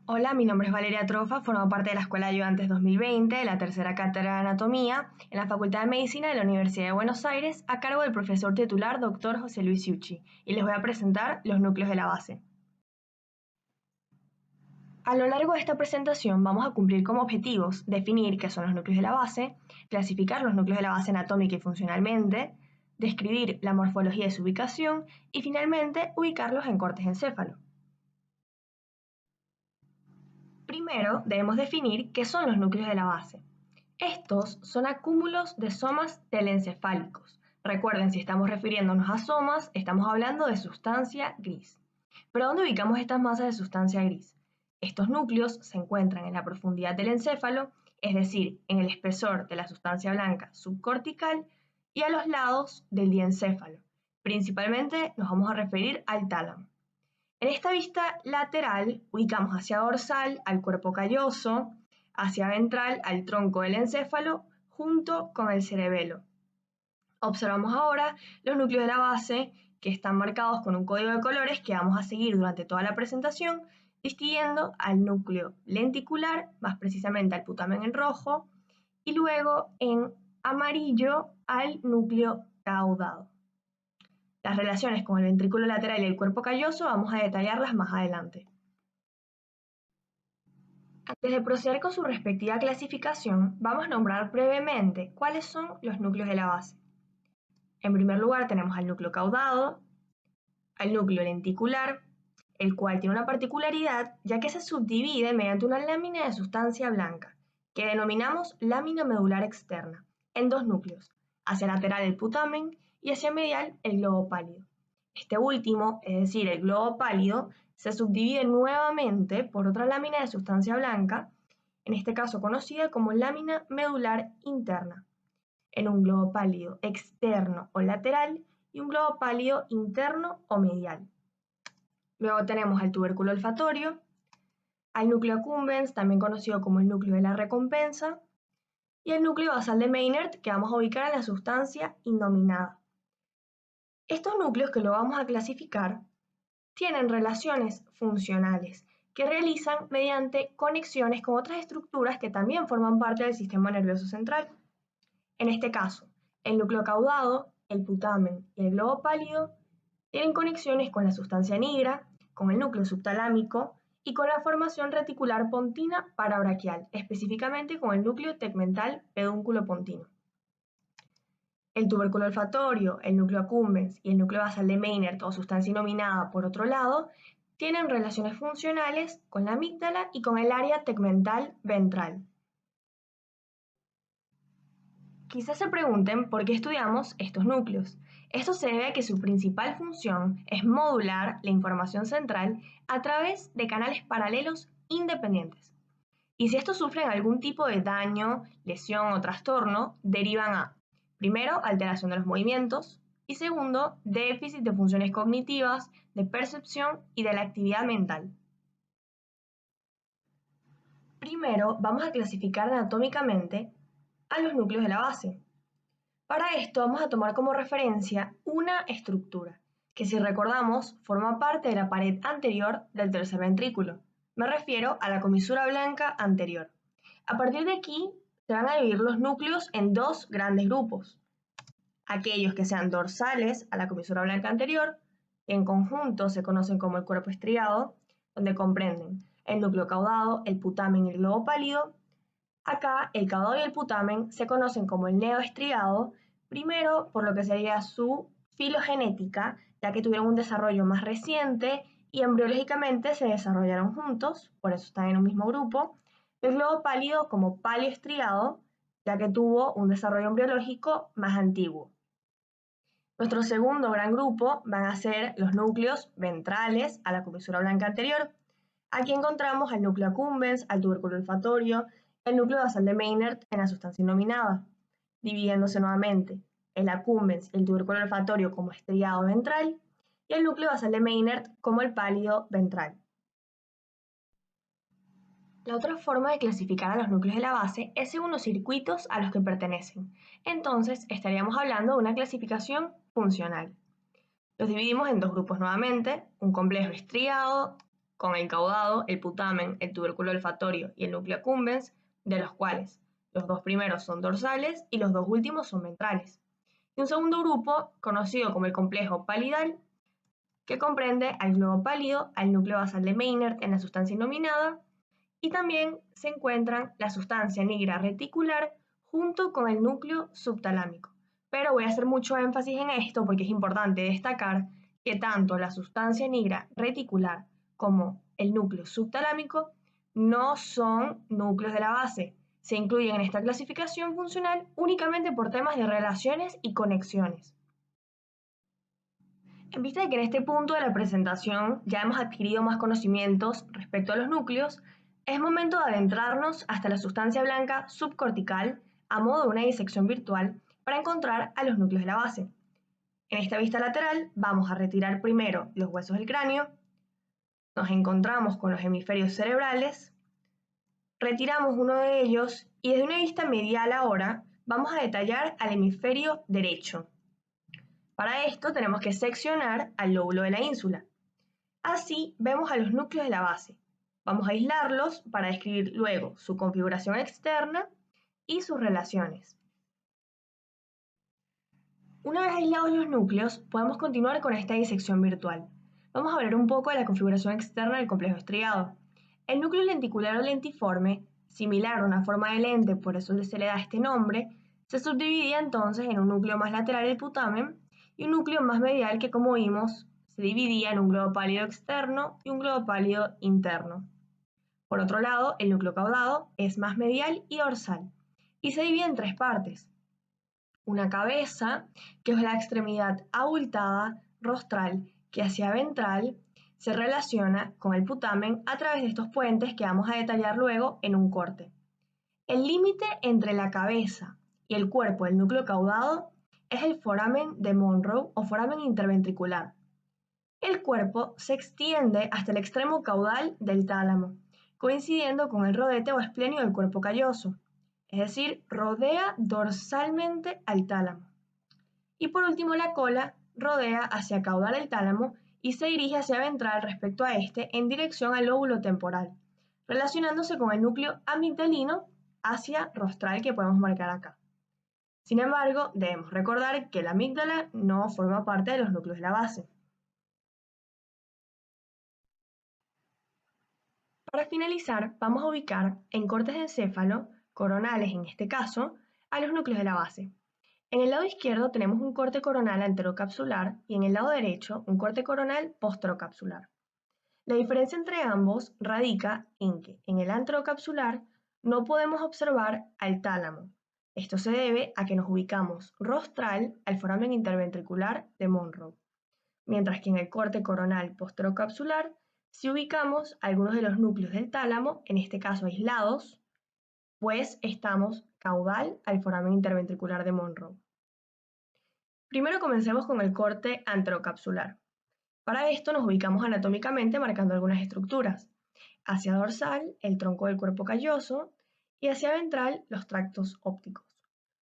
Hola, mi nombre es Valeria Trofa, formo parte de la Escuela de Ayudantes 2020, de la tercera cátedra de Anatomía, en la Facultad de Medicina de la Universidad de Buenos Aires, a cargo del profesor titular Dr. José Luis Ciucci, y les voy a presentar los núcleos de la base. A lo largo de esta presentación vamos a cumplir como objetivos definir qué son los núcleos de la base, clasificar los núcleos de la base anatómica y funcionalmente, describir la morfología de su ubicación y finalmente ubicarlos en cortes encéfalo. Primero, debemos definir qué son los núcleos de la base. Estos son acúmulos de somas telencefálicos. Recuerden, si estamos refiriéndonos a somas, estamos hablando de sustancia gris. ¿Pero dónde ubicamos estas masas de sustancia gris? Estos núcleos se encuentran en la profundidad del encéfalo, es decir, en el espesor de la sustancia blanca subcortical y a los lados del diencéfalo. Principalmente nos vamos a referir al tálamo. En esta vista lateral ubicamos hacia dorsal al cuerpo calloso, hacia ventral al tronco del encéfalo junto con el cerebelo. Observamos ahora los núcleos de la base que están marcados con un código de colores que vamos a seguir durante toda la presentación, distinguiendo al núcleo lenticular, más precisamente al putamen en rojo, y luego en amarillo al núcleo caudado. Las relaciones con el ventrículo lateral y el cuerpo calloso vamos a detallarlas más adelante. Antes de proceder con su respectiva clasificación, vamos a nombrar brevemente cuáles son los núcleos de la base. En primer lugar tenemos al núcleo caudado, al núcleo lenticular, el cual tiene una particularidad ya que se subdivide mediante una lámina de sustancia blanca, que denominamos lámina medular externa, en dos núcleos, hacia lateral el putamen y hacia medial el globo pálido. Este último, es decir, el globo pálido, se subdivide nuevamente por otra lámina de sustancia blanca, en este caso conocida como lámina medular interna, en un globo pálido externo o lateral y un globo pálido interno o medial. Luego tenemos al tubérculo olfatorio, al núcleo accumbens, también conocido como el núcleo de la recompensa, y el núcleo basal de Meynert, que vamos a ubicar en la sustancia innominada. Estos núcleos que lo vamos a clasificar tienen relaciones funcionales que realizan mediante conexiones con otras estructuras que también forman parte del sistema nervioso central. En este caso, el núcleo caudado, el putamen y el globo pálido tienen conexiones con la sustancia nigra, con el núcleo subtalámico y con la formación reticular pontina parabraquial, específicamente con el núcleo tegmental pedúnculo pontino. El tubérculo olfatorio, el núcleo accumbens y el núcleo basal de Meynert o sustancia innominada, por otro lado, tienen relaciones funcionales con la amígdala y con el área tegmental ventral. Quizás se pregunten por qué estudiamos estos núcleos. Esto se debe a que su principal función es modular la información central a través de canales paralelos independientes. Y si estos sufren algún tipo de daño, lesión o trastorno, derivan a, primero, alteración de los movimientos, y segundo, déficit de funciones cognitivas, de percepción y de la actividad mental. Primero, vamos a clasificar anatómicamente a los núcleos de la base. Para esto vamos a tomar como referencia una estructura, que si recordamos forma parte de la pared anterior del tercer ventrículo. Me refiero a la comisura blanca anterior. A partir de aquí se van a dividir los núcleos en dos grandes grupos. Aquellos que sean dorsales a la comisura blanca anterior, que en conjunto se conocen como el cuerpo estriado, donde comprenden el núcleo caudado, el putamen y el globo pálido. Acá, el caudado y el putamen se conocen como el neoestriado, primero por lo que sería su filogenética, ya que tuvieron un desarrollo más reciente y embriológicamente se desarrollaron juntos, por eso están en un mismo grupo. El globo pálido como palioestriado, ya que tuvo un desarrollo embriológico más antiguo. Nuestro segundo gran grupo van a ser los núcleos ventrales a la comisura blanca anterior. Aquí encontramos al núcleo accumbens, al tubérculo olfatorio, el núcleo basal de Meynert en la sustancia innominada, dividiéndose nuevamente el accumbens y el tubérculo olfatorio como estriado ventral y el núcleo basal de Meynert como el pálido ventral. La otra forma de clasificar a los núcleos de la base es según los circuitos a los que pertenecen. Entonces, estaríamos hablando de una clasificación funcional. Los dividimos en dos grupos nuevamente, un complejo estriado con el caudado, el putamen, el tubérculo olfatorio y el núcleo accumbens, de los cuales los dos primeros son dorsales y los dos últimos son ventrales. Y un segundo grupo, conocido como el complejo palidal, que comprende al globo pálido, al núcleo basal de Meynert en la sustancia innominada, y también se encuentran la sustancia negra reticular junto con el núcleo subtalámico. Pero voy a hacer mucho énfasis en esto porque es importante destacar que tanto la sustancia negra reticular como el núcleo subtalámico no son núcleos de la base. Se incluyen en esta clasificación funcional únicamente por temas de relaciones y conexiones. En vista de que en este punto de la presentación ya hemos adquirido más conocimientos respecto a los núcleos, es momento de adentrarnos hasta la sustancia blanca subcortical a modo de una disección virtual para encontrar a los núcleos de la base. En esta vista lateral vamos a retirar primero los huesos del cráneo, nos encontramos con los hemisferios cerebrales, retiramos uno de ellos y desde una vista medial ahora vamos a detallar al hemisferio derecho. Para esto tenemos que seccionar al lóbulo de la ínsula. Así vemos a los núcleos de la base. Vamos a aislarlos para describir luego su configuración externa y sus relaciones. Una vez aislados los núcleos, podemos continuar con esta disección virtual. Vamos a hablar un poco de la configuración externa del complejo estriado. El núcleo lenticular o lentiforme, similar a una forma de lente, por eso se le da este nombre, se subdividía entonces en un núcleo más lateral, el putamen, y un núcleo más medial que, como vimos, se dividía en un globo pálido externo y un globo pálido interno. Por otro lado, el núcleo caudado es más medial y dorsal, y se divide en tres partes. Una cabeza, que es la extremidad abultada rostral que hacia ventral se relaciona con el putamen a través de estos puentes que vamos a detallar luego en un corte. El límite entre la cabeza y el cuerpo del núcleo caudado es el foramen de Monro o foramen interventricular. El cuerpo se extiende hasta el extremo caudal del tálamo, coincidiendo con el rodete o esplenio del cuerpo calloso, es decir, rodea dorsalmente al tálamo. Y por último, la cola rodea hacia caudal el tálamo y se dirige hacia ventral respecto a este en dirección al lóbulo temporal, relacionándose con el núcleo amigdalino hacia rostral que podemos marcar acá. Sin embargo, debemos recordar que la amígdala no forma parte de los núcleos de la base. Para finalizar, vamos a ubicar en cortes de encéfalo, coronales en este caso, a los núcleos de la base. En el lado izquierdo tenemos un corte coronal anterocapsular y en el lado derecho un corte coronal posterocapsular. La diferencia entre ambos radica en que en el anterocapsular no podemos observar al tálamo. Esto se debe a que nos ubicamos rostral al foramen interventricular de Monro, mientras que en el corte coronal posterocapsular si ubicamos algunos de los núcleos del tálamo, en este caso aislados, pues estamos caudal al foramen interventricular de Monro. Primero comencemos con el corte anterocapsular. Para esto nos ubicamos anatómicamente marcando algunas estructuras. Hacia dorsal, el tronco del cuerpo calloso, y hacia ventral, los tractos ópticos.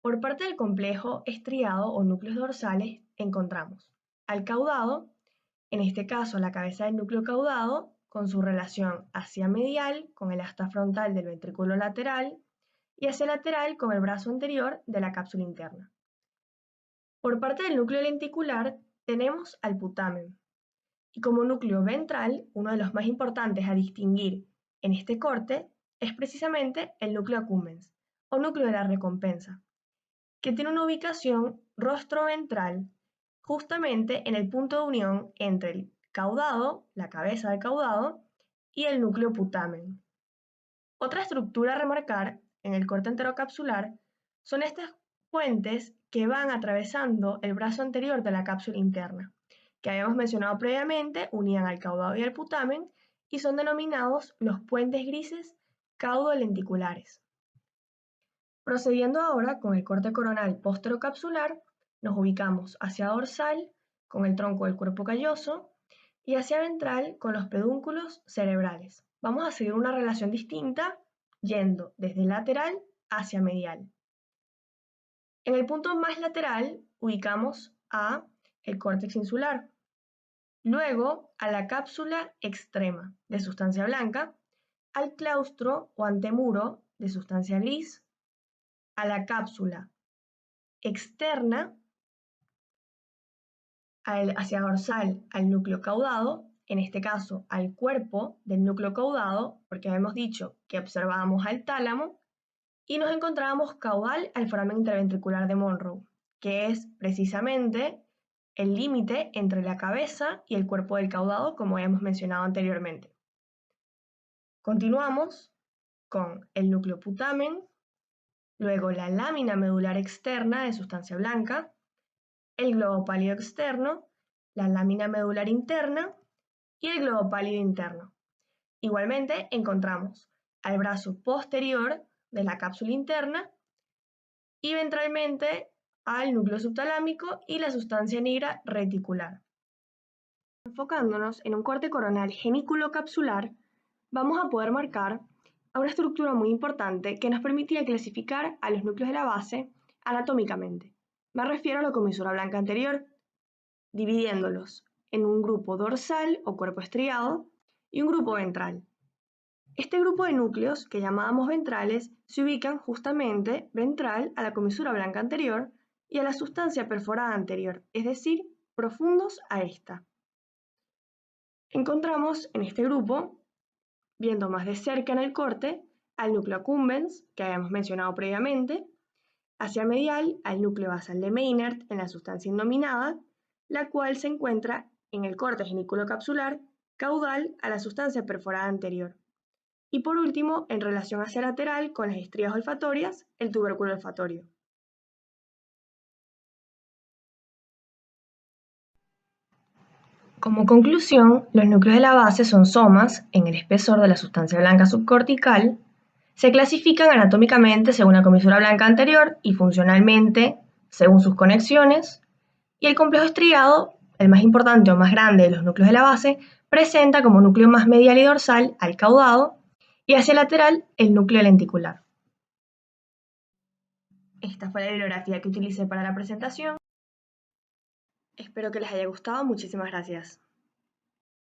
Por parte del complejo estriado o núcleos dorsales encontramos al caudado, en este caso la cabeza del núcleo caudado, con su relación hacia medial con el asta frontal del ventrículo lateral y hacia lateral con el brazo anterior de la cápsula interna. Por parte del núcleo lenticular tenemos al putamen, y como núcleo ventral, uno de los más importantes a distinguir en este corte es precisamente el núcleo accumbens, o núcleo de la recompensa, que tiene una ubicación rostroventral justamente en el punto de unión entre el caudado, la cabeza del caudado, y el núcleo putamen. Otra estructura a remarcar en el corte enterocapsular son estas puentes que van atravesando el brazo anterior de la cápsula interna, que habíamos mencionado previamente, unían al caudado y al putamen y son denominados los puentes grises caudolenticulares. Procediendo ahora con el corte coronal posterocapsular, nos ubicamos hacia dorsal con el tronco del cuerpo calloso y hacia ventral con los pedúnculos cerebrales. Vamos a seguir una relación distinta yendo desde lateral hacia medial. En el punto más lateral ubicamos a el córtex insular. luego a la cápsula extrema de sustancia blanca, al claustro o antemuro de sustancia gris, a la cápsula externa, hacia dorsal al núcleo caudado, en este caso al cuerpo del núcleo caudado, porque habíamos dicho que observábamos al tálamo, y nos encontrábamos caudal al foramen interventricular de Monroe, que es precisamente el límite entre la cabeza y el cuerpo del caudado, como habíamos mencionado anteriormente. Continuamos con el núcleo putamen, luego la lámina medular externa de sustancia blanca, el globo pálido externo, la lámina medular interna y el globo pálido interno. Igualmente encontramos al brazo posterior de la cápsula interna y ventralmente al núcleo subtalámico y la sustancia negra reticular. Enfocándonos en un corte coronal geniculocapsular, vamos a poder marcar a una estructura muy importante que nos permitía clasificar a los núcleos de la base anatómicamente. Me refiero a la comisura blanca anterior, dividiéndolos en un grupo dorsal o cuerpo estriado y un grupo ventral. Este grupo de núcleos, que llamábamos ventrales, se ubican justamente ventral a la comisura blanca anterior y a la sustancia perforada anterior, es decir, profundos a esta. Encontramos en este grupo, viendo más de cerca en el corte, al núcleo accumbens, que habíamos mencionado previamente, hacia medial al núcleo basal de Meynert en la sustancia innominada, la cual se encuentra en el corte geniculocapsular caudal a la sustancia perforada anterior. Y por último, en relación hacia lateral con las estrías olfatorias, el tubérculo olfatorio. Como conclusión, los núcleos de la base son somas en el espesor de la sustancia blanca subcortical. Se clasifican anatómicamente según la comisura blanca anterior y funcionalmente según sus conexiones. Y el complejo estriado, el más importante o más grande de los núcleos de la base, presenta como núcleo más medial y dorsal al caudado y hacia lateral el núcleo lenticular. Esta fue la bibliografía que utilicé para la presentación. Espero que les haya gustado. Muchísimas gracias.